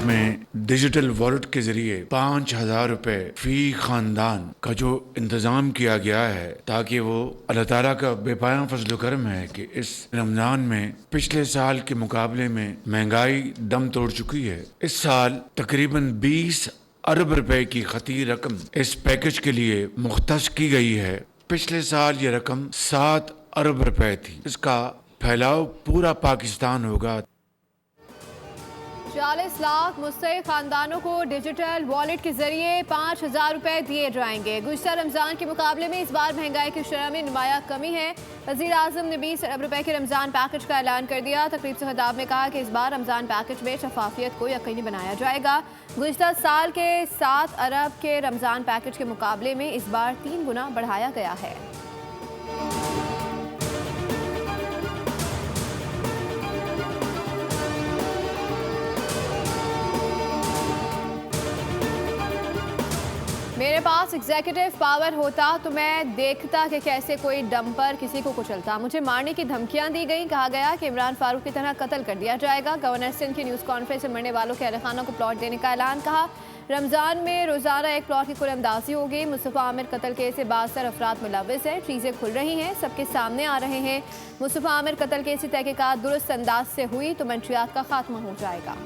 में digital wallet के जरिए 5,000 रुपए फी खानदान का जो इंतजाम किया गया है, ताकि वो अल्लाह ताला का बेपाया फजल करम है कि इस रमजान में पिछले साल के मुकाबले में महंगाई दम तोड़ चुकी है। इस साल तकरीबन 20 अरब रुपए की खती रकम इस पैकेज के लिए मुख्तस की गई है। पिछले साल ये रकम 7 अरब रुपए थी। इसका फैलाव पूरा पाकिस्तान होगा। 40 लाख मुस्तहिक खानदानों को डिजिटल वॉलेट के जरिए 5,000 रुपए दिए जाएंगे। गुज़श्ता रमजान के मुकाबले में इस बार महंगाई की शरह में नुमाया कमी है। वज़ीर आज़म ने 20 अरब रुपए के रमजान पैकेज का ऐलान कर दिया। तकरीब से खिताब में कहा कि इस बार रमजान पैकेज में शफाफियत को यकीनी बनाया जाएगा। गुज़श्ता साल के 7 अरब के रमजान पैकेज के मुकाबले में इस बार 3 गुना बढ़ाया गया है। मेरे पास एग्जीक्यूटिव पावर होता तो मैं देखता कि कैसे कोई डंपर किसी को कुचलता। मुझे मारने की धमकियां दी गई। कहा गया कि इमरान फारूक की तरह कत्ल कर दिया जाएगा। गवर्नर सिंध की न्यूज़ कॉन्फ्रेंस में मरने वालों के अहलखाना को प्लॉट देने का ऐलान। कहा रमजान में रोज़ाना एक प्लॉट की कुल अंदाजी होगी। मुस्तफ़ा आमिर कत्ल केस से 72 अफराद मुलव्विस हैं। चीज़ें खुल रही हैं, सबके सामने आ रहे हैं। मुस्तफ़ा आमिर कत्ल केस की तहकीकात दुरुस्त अंदाज से हुई तो मंशियात का खात्मा हो जाएगा।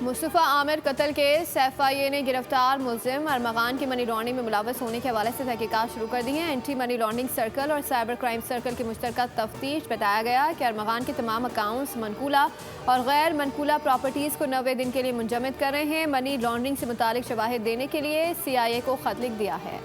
मुस्तफ़ा आमिर कत्ल केस एफआईए ने गिरफ्तार मुलजिम अरमगान की मनी लॉन्ड्रिंग में मुलव्वस होने के हवाले से तहकीकात शुरू कर दी है। एंटी मनी लॉन्ड्रिंग सर्कल और साइबर क्राइम सर्कल की मुश्तरका तफ्तीश बताया गया कि अरमगान के तमाम अकाउंट्स मनकूला और गैर मनकूला प्रॉपर्टीज़ को 90 दिन के लिए मुंजमद कर रहे हैं। मनी लॉन्ड्रिंग से मुतालिक शवाहिद देने के लिए CIA को खत लिख दिया है।